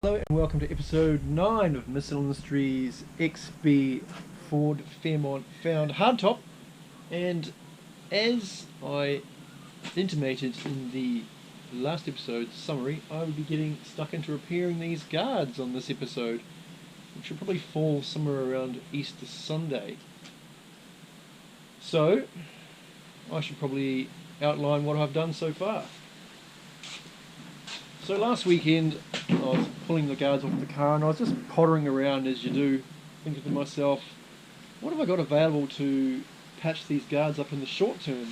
Hello and welcome to episode 9 of Missile Industries XB Ford Fairmont Found Hardtop. And as I intimated in the last episode summary, I will be getting stuck into repairing these guards on this episode, which will probably fall somewhere around Easter Sunday. So I should probably outline what I've done so far. So last weekend I was pulling the guards off the car and I was just pottering around as you do, thinking to myself, what have I got available to patch these guards up in the short term?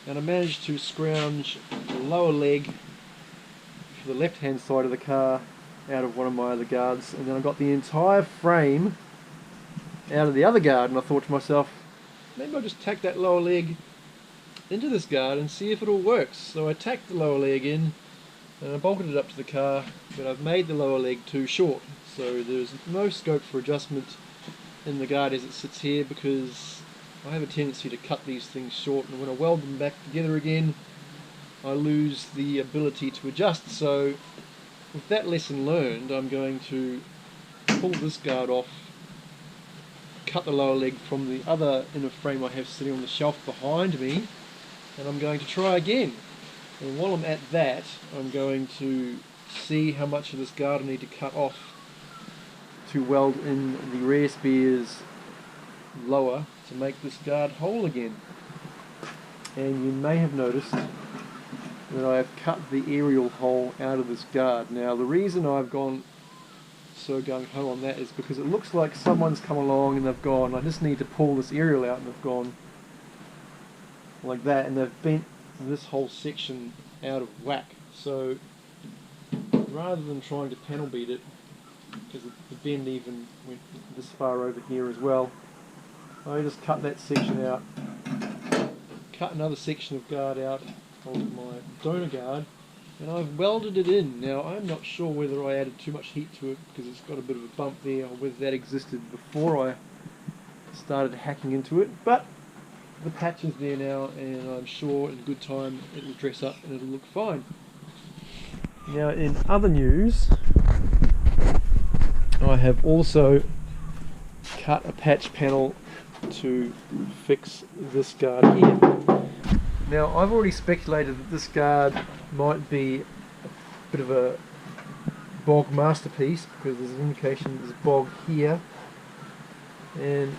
And I managed to scrounge the lower leg for the left hand side of the car out of one of my other guards, and then I got the entire frame out of the other guard, and I thought to myself, maybe I'll just tack that lower leg into this guard and see if it all works. So I tacked the lower leg in and I bolted it up to the car, but I've made the lower leg too short, so there's no scope for adjustment in the guard as it sits here, because I have a tendency to cut these things short, and when I weld them back together again I lose the ability to adjust. So with that lesson learned, I'm going to pull this guard off, cut the lower leg from the other inner frame I have sitting on the shelf behind me, and I'm going to try again. And while I'm at that, I'm going to see how much of this guard I need to cut off to weld in the rear spears lower to make this guard whole again. And you may have noticed that I have cut the aerial hole out of this guard. Now the reason I've gone so gung-ho on that is because it looks like someone's come along and they've gone, I just need to pull this aerial out, and they've gone like that, and they've bent this whole section out of whack. So rather than trying to panel beat it, because the bend even went this far over here as well, I just cut that section out, cut another section of guard out of my donor guard, and I've welded it in. Now I'm not sure whether I added too much heat to it because it's got a bit of a bump there, or whether that existed before I started hacking into it, but the patch is there now, and I'm sure in good time it will dress up and it'll look fine. Now in other news, I have also cut a patch panel to fix this guard here. Now I've already speculated that this guard might be a bit of a bog masterpiece, because there's an indication there's bog here and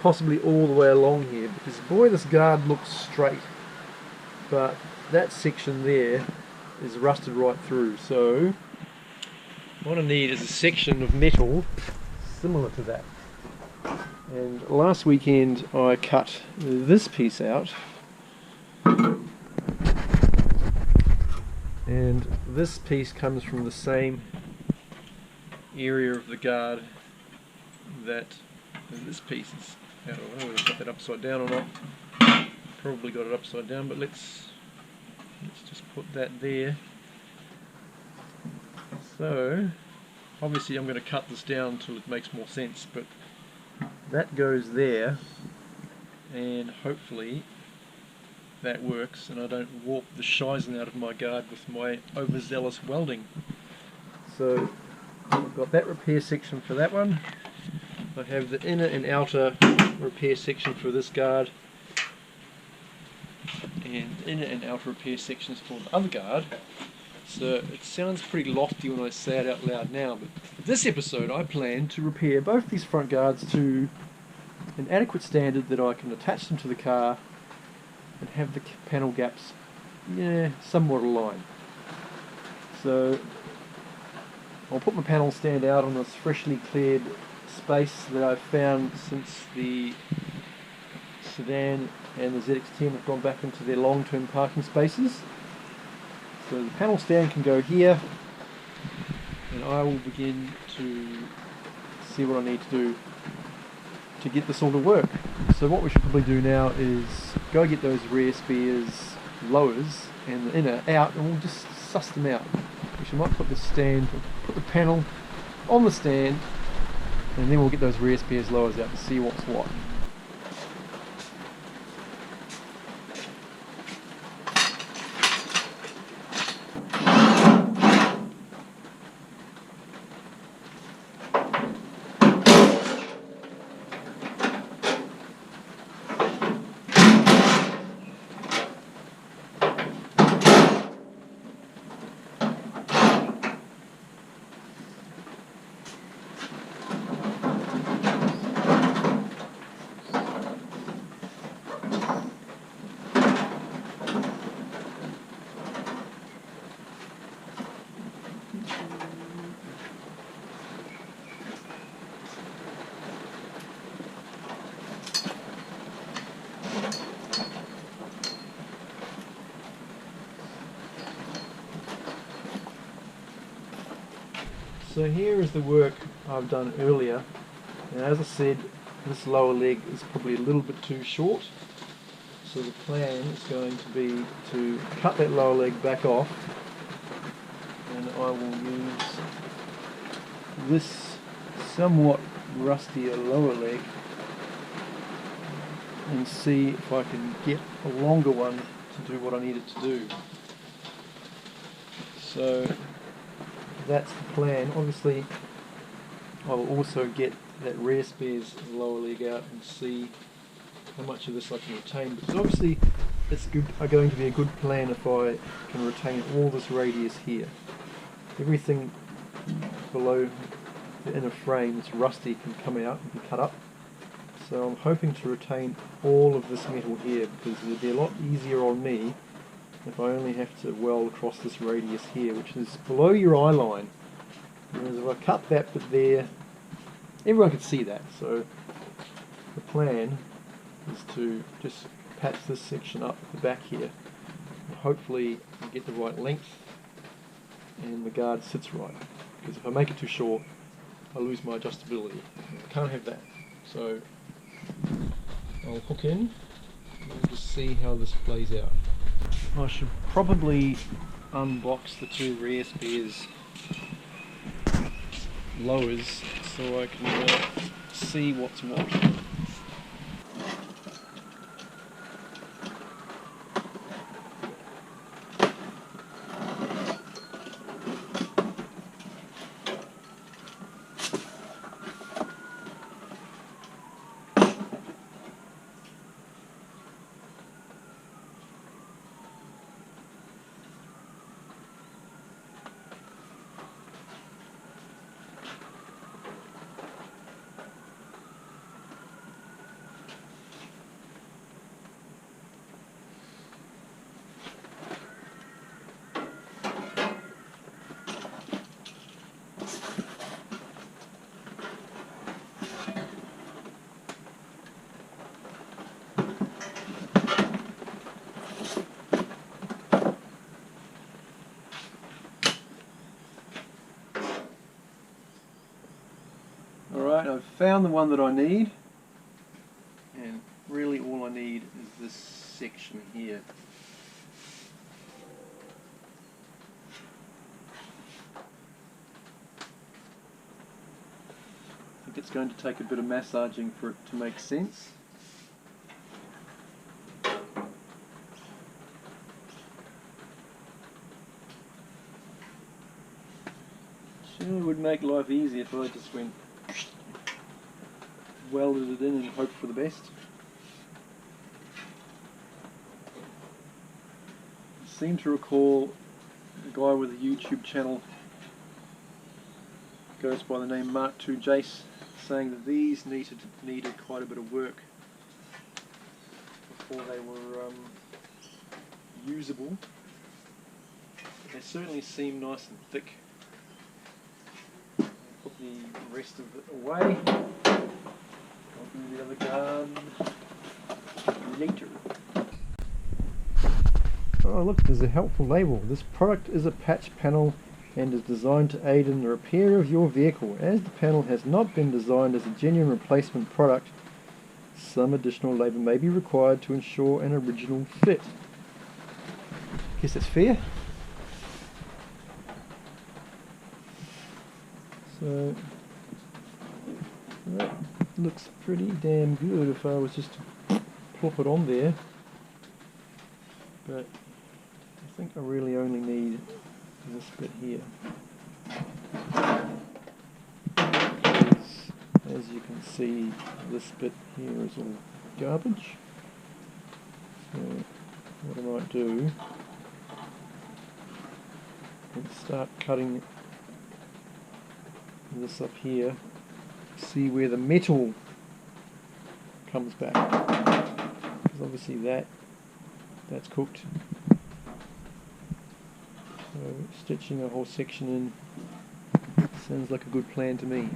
possibly all the way along here, because boy, this guard looks straight, but that section there is rusted right through. So what I need is a section of metal similar to that. And last weekend I cut this piece out, and this piece comes from the same area of the guard that this piece is. I don't know whether I got that upside down or not. Probably got it upside down, but let's just put that there. So obviously I'm going to cut this down until it makes more sense, but that goes there, and hopefully that works and I don't warp the shizen out of my guard with my overzealous welding. So I've got that repair section for that one. I have the inner and outer repair section for this guard, and inner and outer repair sections for the other guard. So it sounds pretty lofty when I say it out loud now, but for this episode I plan to repair both these front guards to an adequate standard that I can attach them to the car and have the panel gaps somewhat aligned. So I'll put my panel stand out on this freshly cleared space that I've found since the sedan and the ZX-10 have gone back into their long-term parking spaces. So the panel stand can go here, and I will begin to see what I need to do to get this all to work. So what we should probably do now is go get those rear spears lowers and the inner out, and we'll just suss them out. We might put the panel on the stand, and then we'll get those rear spears lowers out to see what's what. So here is the work I've done earlier, and as I said, this lower leg is probably a little bit too short, so the plan is going to be to cut that lower leg back off, and I will use this somewhat rustier lower leg and see if I can get a longer one to do what I need it to do. So that's the plan. Obviously I will also get that rear spare's lower leg out and see how much of this I can retain, because obviously it's going to be a good plan if I can retain all this radius here. Everything below the inner frame that's rusty can come out and be cut up. So I'm hoping to retain all of this metal here, because it would be a lot easier on me if I only have to weld across this radius here, which is below your eye line. Whereas if I cut that bit there, everyone could see that. So the plan is to just patch this section up at the back here. Hopefully I get the right length and the guard sits right, because if I make it too short I lose my adjustability. I can't have that. So I'll hook in and just see how this plays out. I should probably unbox the two rear spares lowers so I can see what's what. Alright, I've found the one that I need, and really all I need is this section here. I think it's going to take a bit of massaging for it to make sense. Sure would make life easier if I just went welded it in and hoped for the best. I seem to recall a guy with a YouTube channel, goes by the name Mark2 Jace, saying that these needed quite a bit of work before they were usable. But they certainly seem nice and thick. Put the rest of it away. The other guard later. Oh look, there's a helpful label. This product is a patch panel and is designed to aid in the repair of your vehicle. As the panel has not been designed as a genuine replacement product, some additional labour may be required to ensure an original fit. Guess that's fair. So that looks pretty damn good if I was just to plop it on there, but I think I really only need this bit here. As you can see, this bit here is all garbage. So what I might do is start cutting this up here. See where the metal comes back, because obviously that's cooked. So stitching a whole section in sounds like a good plan to me.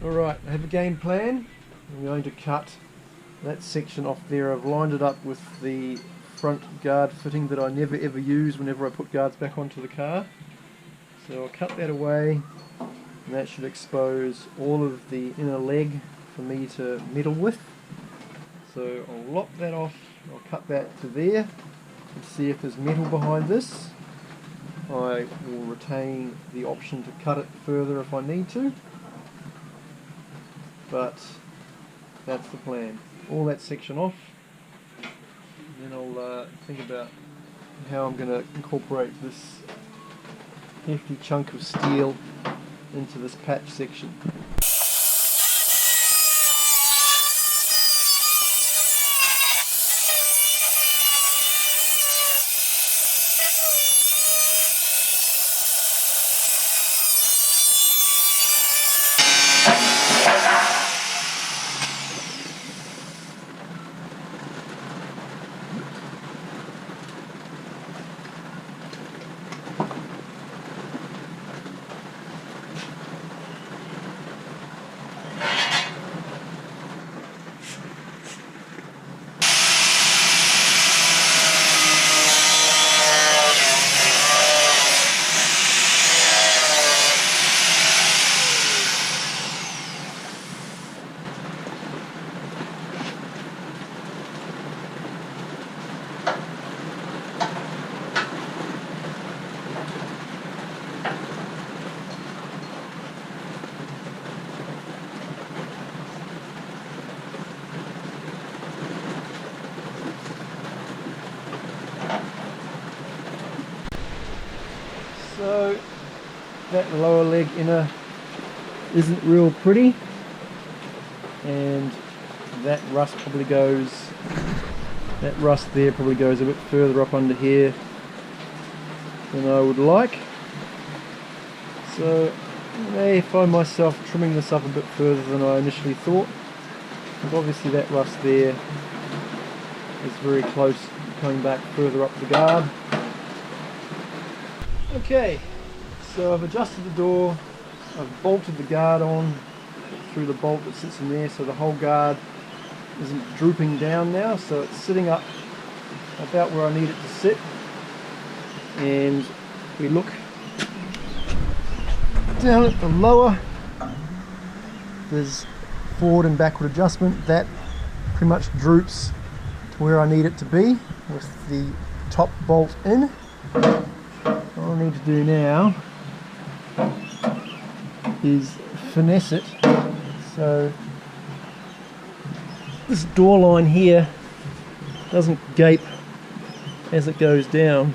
Alright, I have a game plan. I'm going to cut that section off there. I've lined it up with the front guard fitting that I never ever use whenever I put guards back onto the car. So I'll cut that away and that should expose all of the inner leg for me to meddle with. So I'll lock that off, I'll cut that to there and see if there's metal behind this. I will retain the option to cut it further if I need to, but that's the plan. All that section off, then I'll think about how I'm going to incorporate this hefty chunk of steel into this patch section. So that lower leg inner isn't real pretty, and that rust there probably goes a bit further up under here than I would like. So I may find myself trimming this up a bit further than I initially thought. But obviously that rust there is very close to coming back further up the guard. Okay, so I've adjusted the door, I've bolted the guard on through the bolt that sits in there, so the whole guard isn't drooping down now, so it's sitting up about where I need it to sit. And we look down at the lower, there's forward and backward adjustment. That pretty much droops to where I need it to be with the top bolt in. All I need to do now is finesse it so this door line here doesn't gape as it goes down.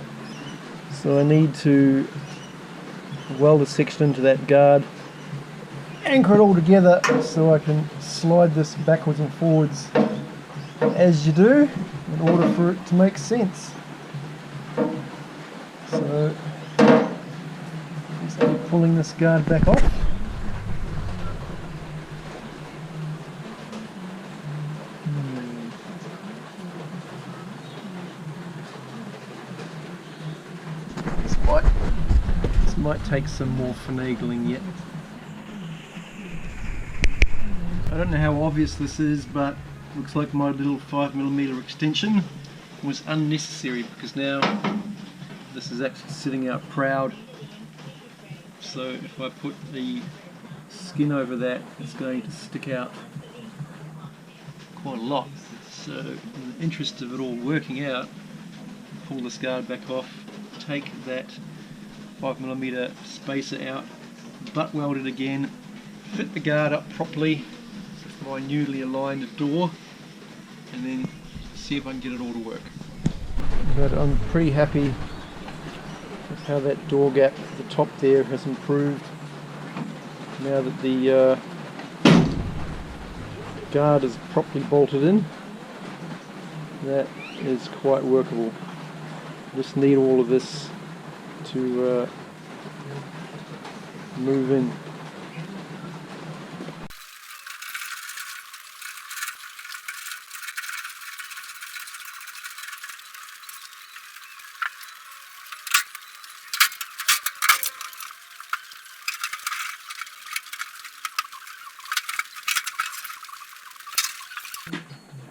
So I need to weld a section into that guard, anchor it all together so I can slide this backwards and forwards as you do in order for it to make sense. So just keep pulling this guard back off. This might take some more finagling yet. I don't know how obvious this is, but looks like my little 5mm extension was unnecessary because now this is actually sitting out proud. So if I put the skin over that, it's going to stick out quite a lot. So in the interest of it all working out, pull this guard back off, take that 5mm spacer out, butt weld it again, fit the guard up properly with my newly aligned door, and then see if I can get it all to work. But I'm pretty happy with how that door gap at the top there has improved now that the guard is properly bolted in. That is quite workable. Just need all of this to move in.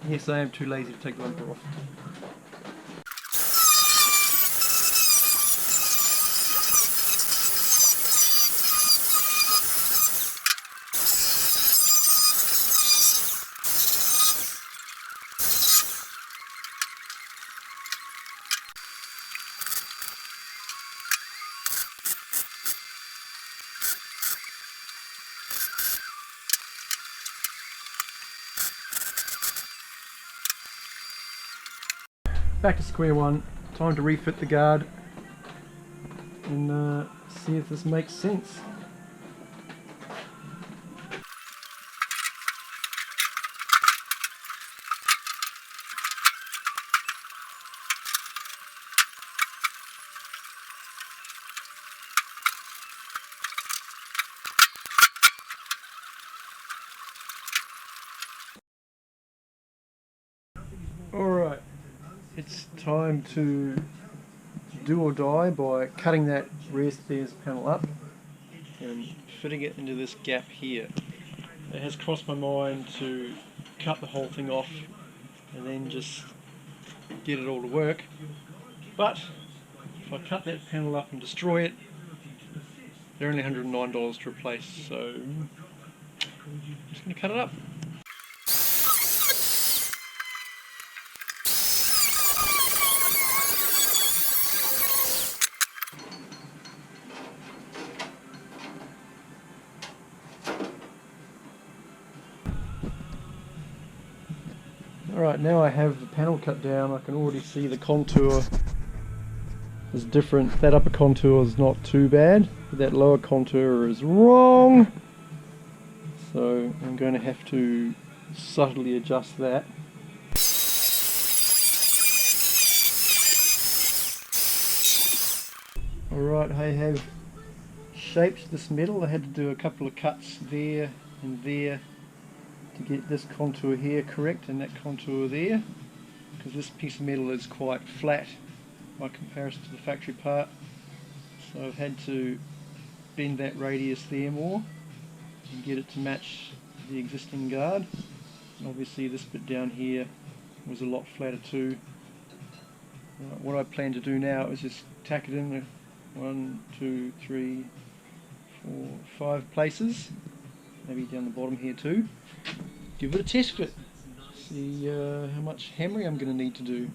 Yes, I am too lazy to take the bumper off. back to square one. Time to refit the guard and see if this makes sense. Alright, it's time to do or die by cutting that rear stairs panel up and fitting it into this gap here. It has crossed my mind to cut the whole thing off and then just get it all to work, but if I cut that panel up and destroy it, they're only $109 to replace, so I'm just going to cut it up. Alright, now I have the panel cut down. I can already see the contour is different. That upper contour is not too bad, but that lower contour is wrong. So I'm going to have to subtly adjust that. Alright, I have shaped this metal. I had to do a couple of cuts there and there to get this contour here correct and that contour there, because this piece of metal is quite flat by comparison to the factory part, so I've had to bend that radius there more and get it to match the existing guard. And obviously this bit down here was a lot flatter too. What I plan to do now is just tack it in 1, 2, 3, 4, 5 places, maybe down the bottom here too. Give it a test fit, see how much hammering I'm going to need to do.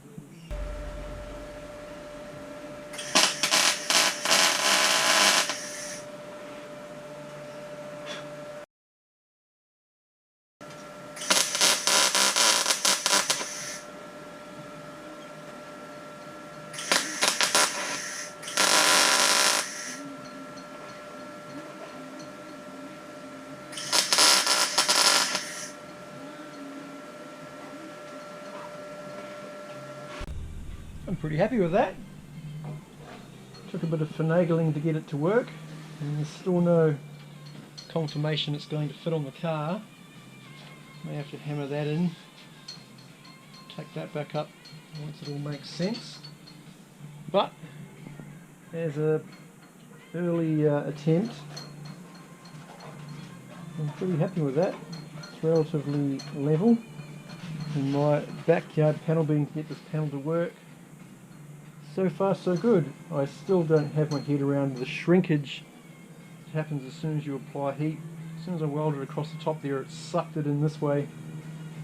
I'm pretty happy with that. Took a bit of finagling to get it to work, and there's still no confirmation it's going to fit on the car. May have to hammer that in, take that back up once it all makes sense. But as a early attempt, I'm pretty happy with that. It's relatively level. In my backyard panel beam to get this panel to work. So far so good. I still don't have my head around the shrinkage that happens as soon as you apply heat. As soon as I welded across the top there, it sucked it in this way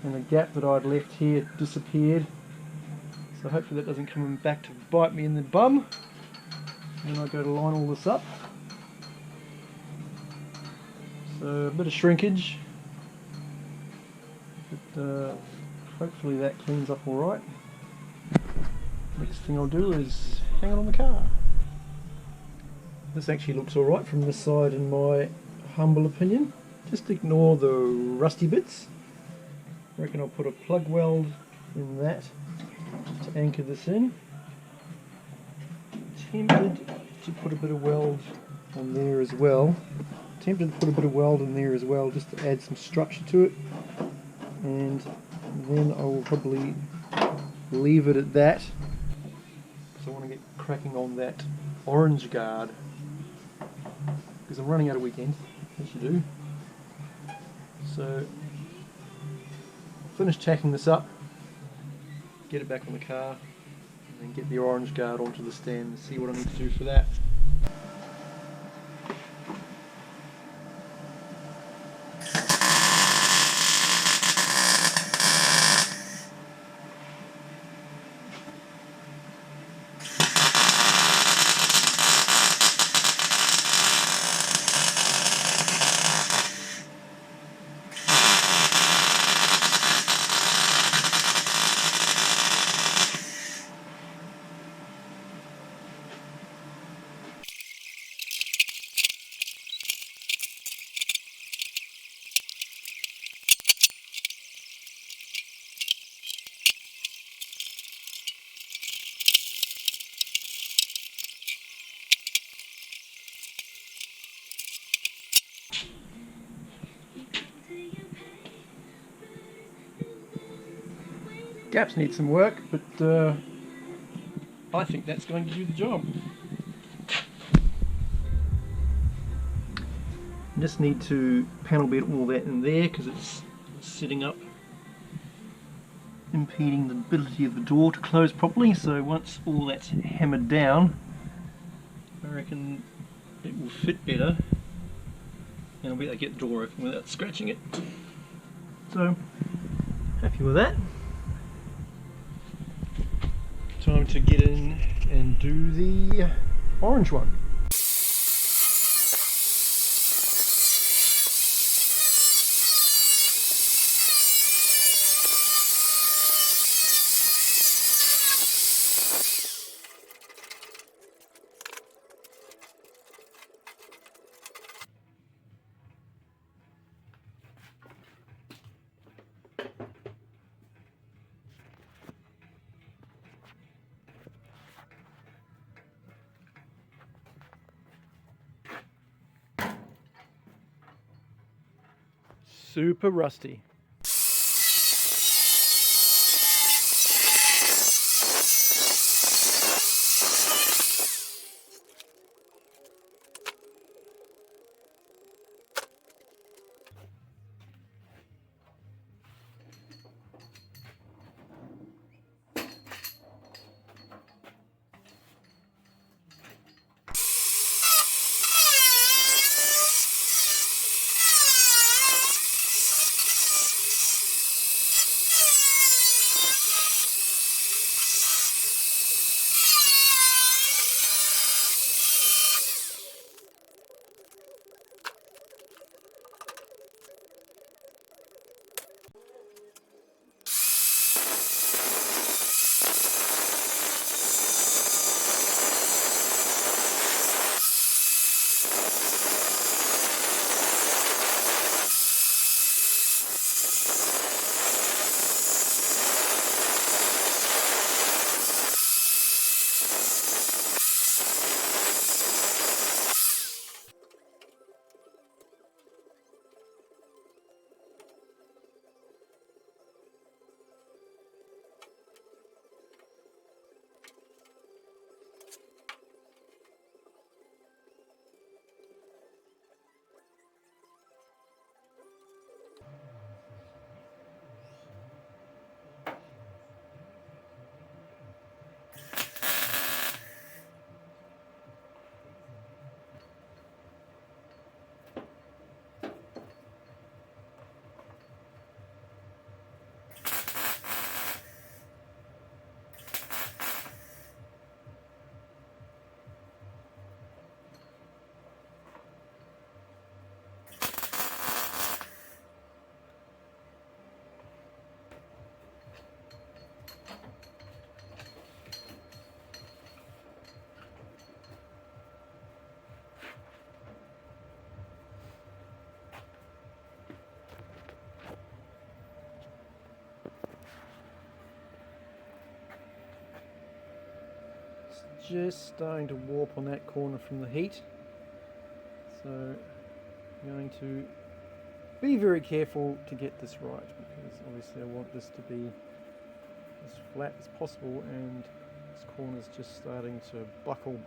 and the gap that I'd left here disappeared. So hopefully that doesn't come back to bite me in the bum. And then I go to line all this up. So a bit of shrinkage, but hopefully that cleans up alright. Next thing I'll do is hang it on the car. This actually looks alright from this side in my humble opinion. Just ignore the rusty bits. I reckon I'll put a plug weld in that to anchor this in. Tempted to put a bit of weld on there as well. Tempted to put a bit of weld in there as well just to add some structure to it. And then I will probably leave it at that. So I want to get cracking on that orange guard because I'm running out of weekend, as you do. So I'll finish tacking this up, get it back on the car, and then get the orange guard onto the stand and see what I need to do for that. Gaps need some work, but I think that's going to do the job. I just need to panel beat all that in there because it's sitting up, impeding the ability of the door to close properly. So once all that's hammered down, I reckon it will fit better, and I'll be able to get the door open without scratching it. So, happy with that. Time to get in and do the orange one. Super rusty. Just starting to warp on that corner from the heat, so I'm going to be very careful to get this right, because obviously I want this to be as flat as possible, and this corner's just starting to buckle.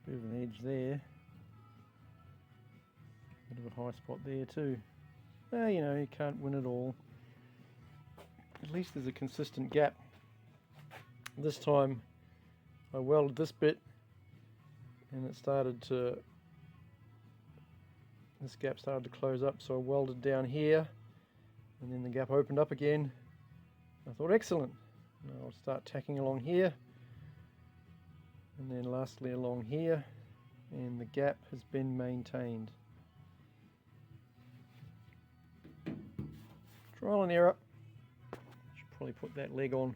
Bit of an edge there, bit of a high spot there too. You know, you can't win it all. At least there's a consistent gap. This time I welded this bit and it started to, this gap started to close up, so I welded down here and then the gap opened up again. I thought, excellent, now I'll start tacking along here, and then lastly along here, and the gap has been maintained. Trial and error. Should probably put that leg on.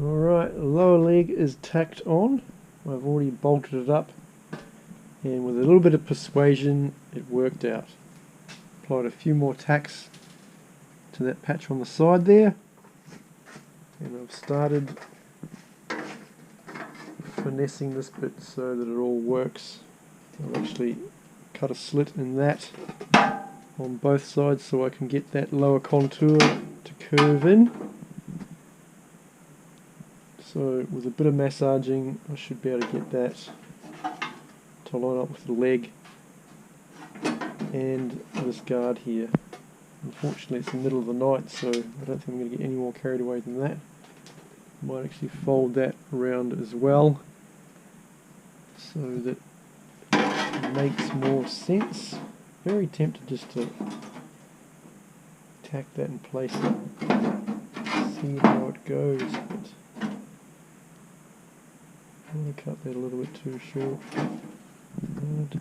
Alright, the lower leg is tacked on. I've already bolted it up, and with a little bit of persuasion it worked out. Applied a few more tacks to that patch on the side there, and I've started finessing this bit so that it all works. I've actually cut a slit in that on both sides so I can get that lower contour to curve in. So with a bit of massaging I should be able to get that to line up with the leg and this guard here. Unfortunately it's the middle of the night, so I don't think I'm going to get any more carried away than that. Might actually fold that around as well so that it makes more sense. Very tempted just to tack that in place and see how it goes, but I'm going to cut that a little bit too short. I'm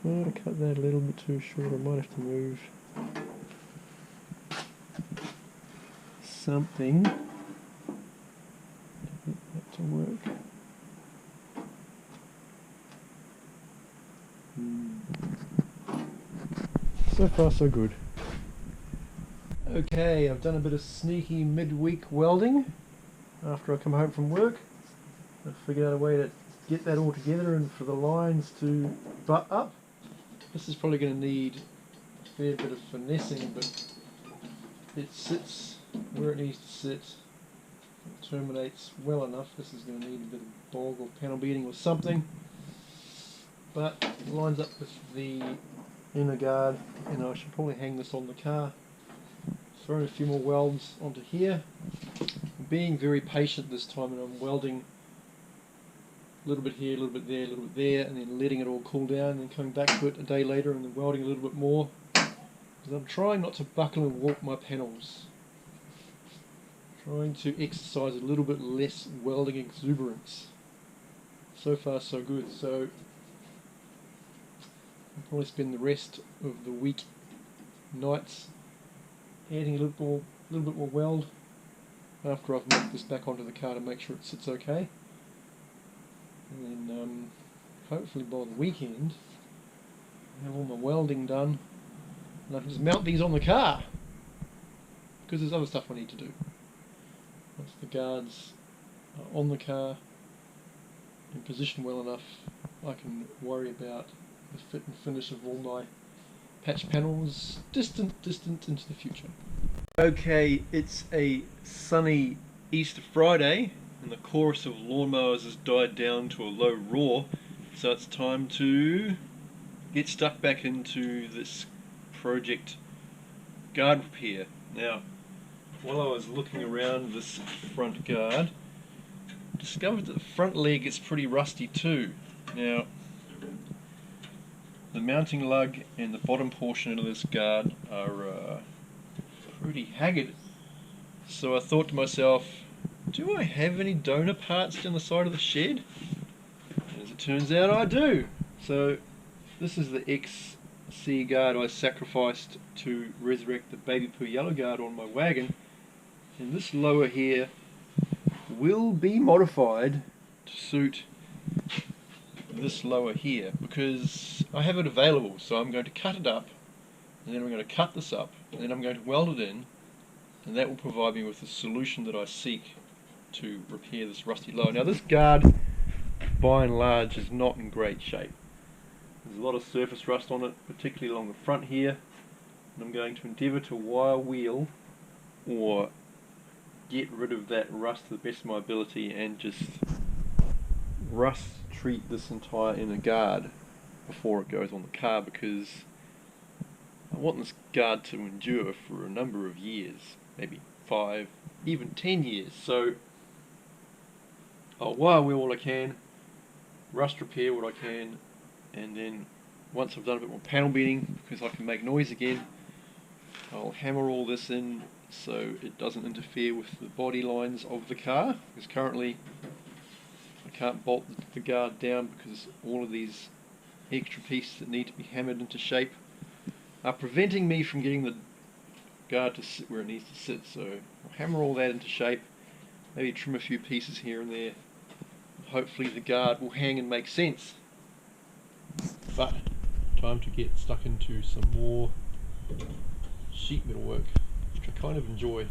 going to cut that a little bit too short. I might have to move something to get that to work. So far so good. Okay, I've done a bit of sneaky midweek welding after I come home from work. I've figured out a way to get that all together and for the lines to butt up. This is probably going to need a fair bit of finessing, but it sits where it needs to sit. It terminates well enough. This is going to need a bit of bog or panel beating or something, but it lines up with the inner guard, and I should probably hang this on the car. Throwing a few more welds onto here. I'm being very patient this time, and I'm welding a little bit here, a little bit there, a little bit there, and then letting it all cool down, and then coming back to it a day later and then welding a little bit more. Because I'm trying not to buckle and warp my panels. Trying to exercise a little bit less welding exuberance. So far so good. So I'll probably spend the rest of the week nights adding a little bit more weld after I've knocked this back onto the car to make sure it sits okay. And then hopefully by the weekend I have all my welding done and I can just mount these on the car, because there's other stuff I need to do. Once the guards are on the car and positioned well enough, I can worry about the fit and finish of all my patch panels distant into the future. Okay, it's a sunny Easter Friday and the chorus of lawnmowers has died down to a low roar, so it's time to get stuck back into this project guard repair. Now, while I was looking around this front guard, I discovered that the front leg is pretty rusty too. Now, the mounting lug and the bottom portion of this guard are pretty haggard. So I thought to myself, do I have any donor parts down the side of the shed? And as it turns out, I do. So this is the XC guard I sacrificed to resurrect the baby poo yellow guard on my wagon. And this lower here will be modified to suit this lower here, because I have it available. So I'm going to cut it up, and then I'm going to cut this up, and then I'm going to weld it in, and that will provide me with the solution that I seek to repair this rusty lower. Now this guard, by and large, is not in great shape. There's a lot of surface rust on it, particularly along the front here, and I'm going to endeavour to wire wheel or get rid of that rust to the best of my ability and just rust treat this entire inner guard before it goes on the car, because I want this guard to endure for a number of years, maybe 5, even 10 years. So I'll wire wheel what I can, rust repair what I can, and then once I've done a bit more panel beating, because I can make noise again, I'll hammer all this in so it doesn't interfere with the body lines of the car, because currently I can't bolt the guard down because all of these extra pieces that need to be hammered into shape are preventing me from getting the guard to sit where it needs to sit. So I'll hammer all that into shape, maybe trim a few pieces here and there. Hopefully the guard will hang and make sense. But time to get stuck into some more sheet metal work, which I kind of enjoy.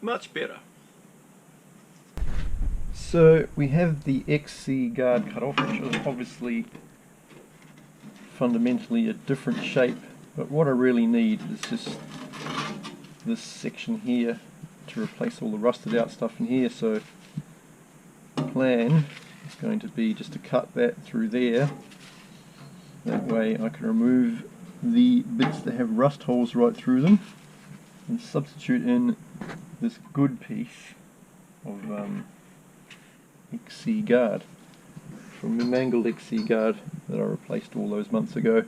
Much better. So we have the XC guard cut off, which is obviously fundamentally a different shape, but what I really need is just this section here to replace all the rusted out stuff in here. So the plan is going to be just to cut that through there. That way I can remove the bits that have rust holes right through them and substitute in this good piece of XC guard from the mangled XC guard that I replaced all those months ago.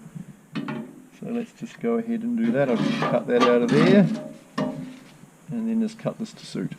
So let's just go ahead and do that. I'll just cut that out of there and then just cut this to suit.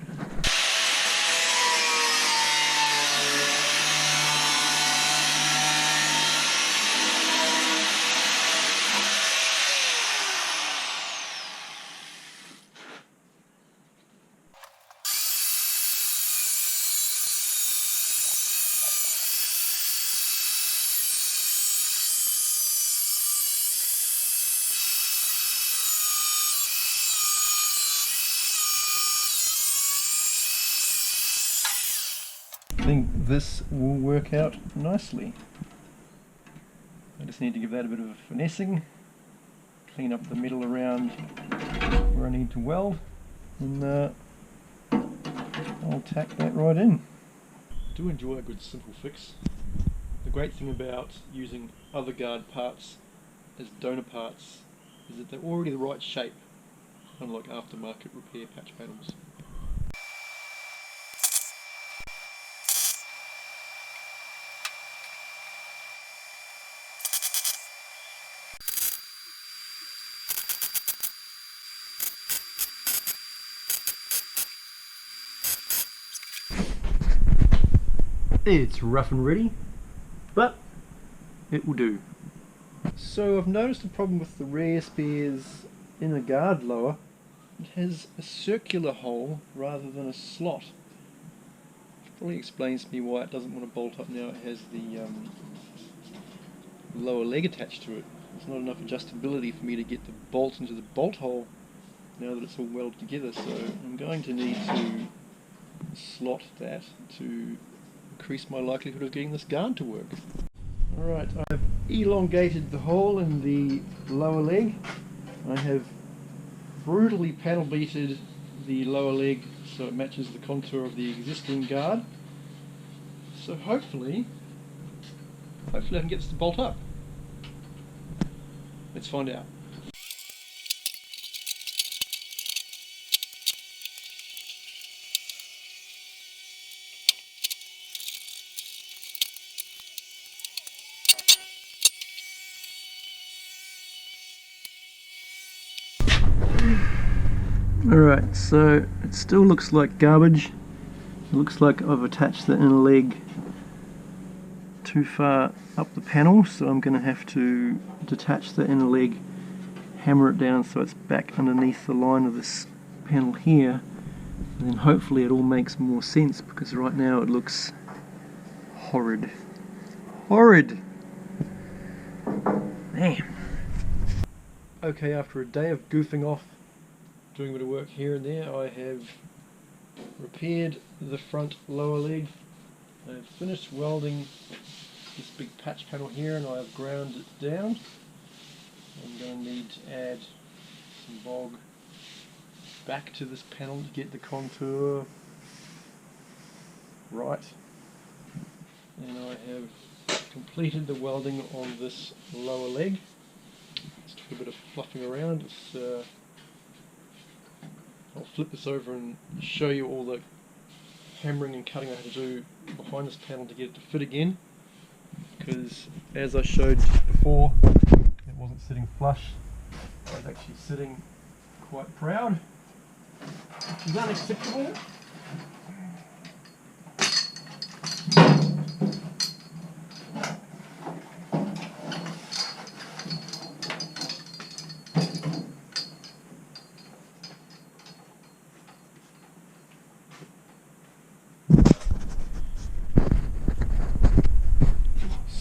I think this will work out nicely. I just need to give that a bit of a finessing, clean up the metal around where I need to weld, and I'll tack that right in. I do enjoy a good simple fix. The great thing about using other guard parts as donor parts is that they're already the right shape, unlike aftermarket repair patch panels. It's rough and ready, but it will do. So I've noticed a problem with the rear spare's inner guard lower. It has a circular hole rather than a slot. Which probably explains to me why it doesn't want to bolt up now it has the lower leg attached to it. There's not enough adjustability for me to get the bolt into the bolt hole now that it's all welded together, so I'm going to need to slot that to increase my likelihood of getting this guard to work. Alright, I've elongated the hole in the lower leg. I have brutally panel beated the lower leg so it matches the contour of the existing guard. So hopefully I can get this to bolt up. Let's find out. Alright, so it still looks like garbage. It looks like I've attached the inner leg too far up the panel, so I'm going to have to detach the inner leg, hammer it down so it's back underneath the line of this panel here, and then hopefully it all makes more sense, because right now it looks horrid. Horrid! Man. Okay, after a day of goofing off, doing a bit of work here and there, I have repaired the front lower leg. I've finished welding this big patch panel here and I've ground it down. I'm going to need to add some bog back to this panel to get the contour right. And I have completed the welding on this lower leg. Just took a bit of fluffing around. I'll flip this over and show you all the hammering and cutting I had to do behind this panel to get it to fit again, because as I showed before, it wasn't sitting flush. It was actually sitting quite proud, which is unacceptable.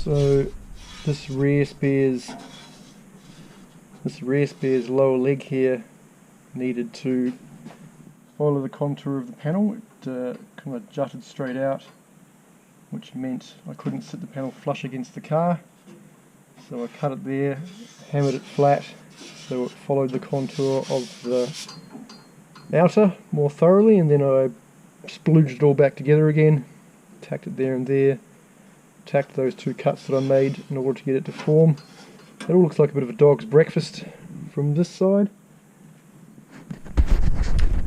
So this rear spear's lower leg here needed to follow the contour of the panel. It kind of jutted straight out, which meant I couldn't sit the panel flush against the car. So I cut it there, hammered it flat so it followed the contour of the outer more thoroughly, and then I splooged it all back together again, tacked it there and there, tacked those two cuts that I made in order to get it to form. It all looks like a bit of a dog's breakfast from this side,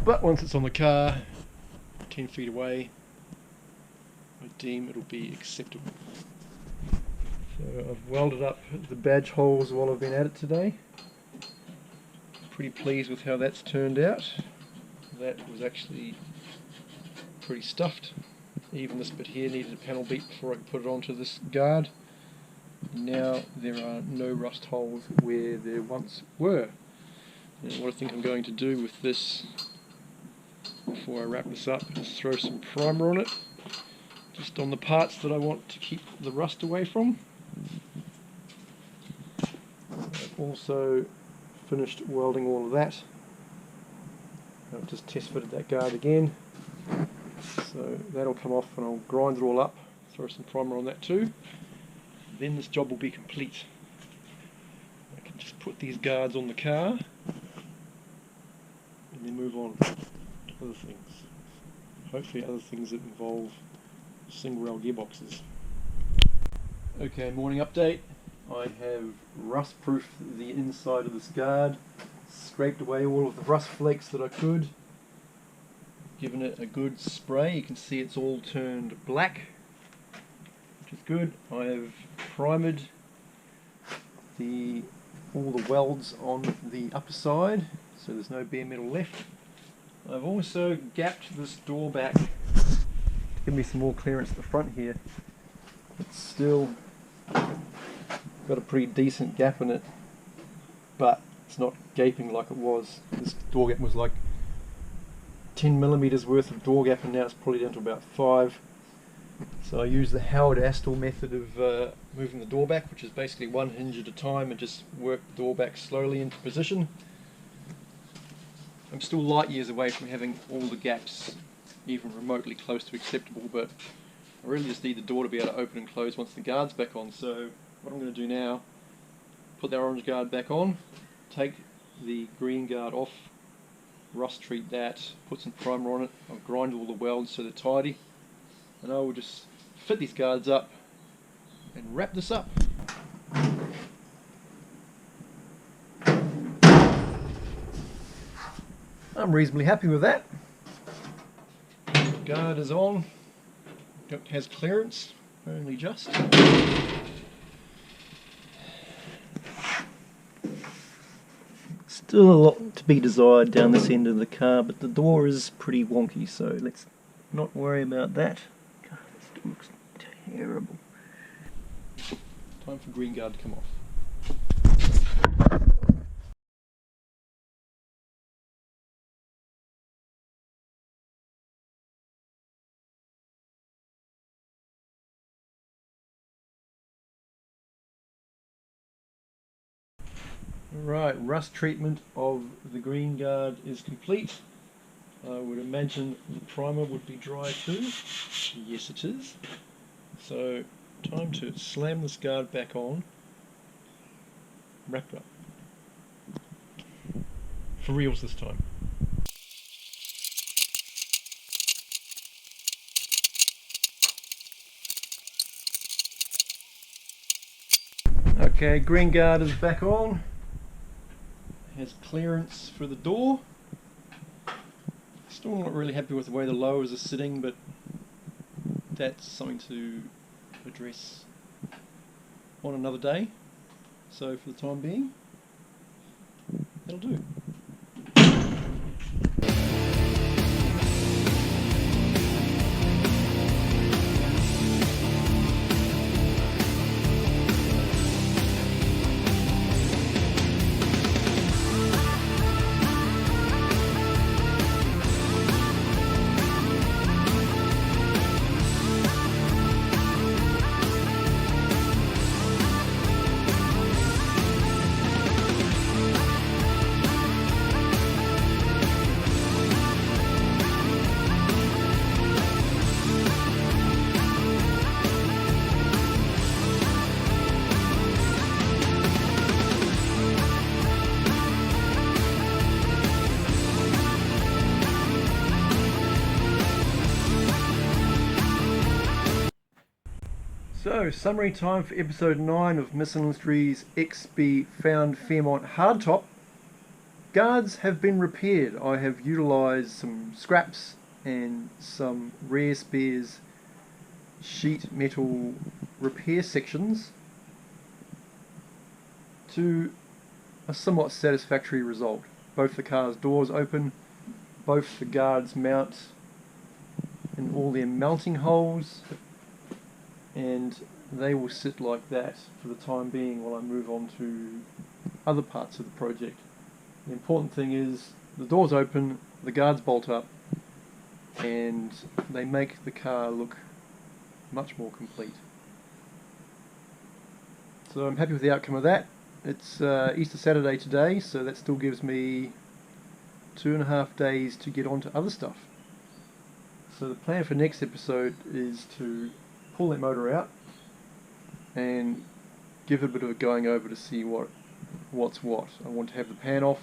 but once it's on the car 10 feet away, I deem it'll be acceptable. So I've welded up the badge holes while I've been at it today. Pretty pleased with how that's turned out. That was actually pretty stuffed. Even this bit here needed a panel beat before I could put it onto this guard. Now there are no rust holes where there once were. And what I think I'm going to do with this before I wrap this up is throw some primer on it, just on the parts that I want to keep the rust away from. I've also finished welding all of that. I've just test fitted that guard again. So that'll come off and I'll grind it all up, throw some primer on that too. Then this job will be complete. I can just put these guards on the car and then move on to other things. Hopefully other things that involve single rail gearboxes. Okay, morning update. I have rust proofed the inside of this guard, scraped away all of the rust flakes that I could, given it a good spray. You can see it's all turned black, which is good. I have primered all the welds on the upper side, so there's no bare metal left. I've also gapped this door back to give me some more clearance at the front here. It's still got a pretty decent gap in it, but it's not gaping like it was. This door gap was like 10mm worth of door gap, and now it's probably down to about 5. So I use the Howard Astle method of moving the door back, which is basically one hinge at a time, and just work the door back slowly into position. I'm still light years away from having all the gaps even remotely close to acceptable, but I really just need the door to be able to open and close once the guard's back on. So what I'm going to do now, put the orange guard back on, take the green guard off, rust treat that, put some primer on it. I'll grind all the welds so they're tidy, and I will just fit these guards up and wrap this up. I'm reasonably happy with that. Guard is on, it has clearance, only just. Still a lot to be desired down this end of the car, but the door is pretty wonky, so let's not worry about that. God, this door looks terrible. Time for green guard to come off. Right, rust treatment of the green guard is complete. I would imagine the primer would be dry too. Yes, it is. So, time to slam this guard back on. Wrap it up. For reals this time. Okay, green guard is back on. Has clearance for the door. Still not really happy with the way the lowers are sitting, but that's something to address on another day. So for the time being, that'll do. So, summary time for episode 9 of Miss Industries XB Found Fairmont Hardtop. Guards have been repaired. I have utilised some scraps and some rare spares sheet metal repair sections to a somewhat satisfactory result. Both the car's doors open, both the guards mount in all their mounting holes, and they will sit like that for the time being while I move on to other parts of the project. The important thing is the doors open, the guards bolt up, and they make the car look much more complete. So I'm happy with the outcome of that. It's Easter Saturday today, so that still gives me 2.5 days to get on to other stuff. So the plan for next episode is to pull that motor out and give it a bit of a going over to see what's what. I want to have the pan off.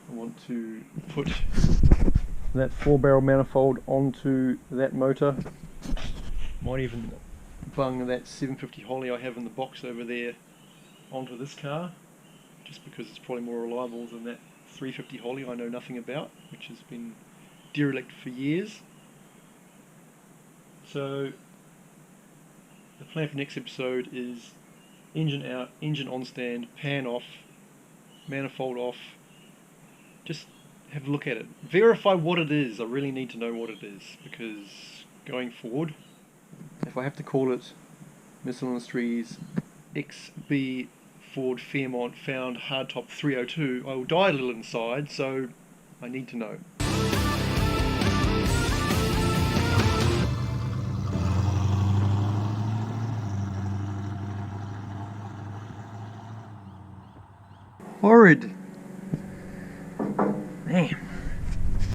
I want to put that 4-barrel manifold onto that motor. Might even bung that 750 Holly I have in the box over there onto this car, just because it's probably more reliable than that 350 Holly I know nothing about, which has been derelict for years. So the plan for next episode is engine out, engine on stand, pan off, manifold off. Just have a look at it. Verify what it is. I really need to know what it is, because going forward, if I have to call it Miss Industries XB Ford Fairmont Found Hardtop 302, I will die a little inside, so I need to know. Horrid. Man.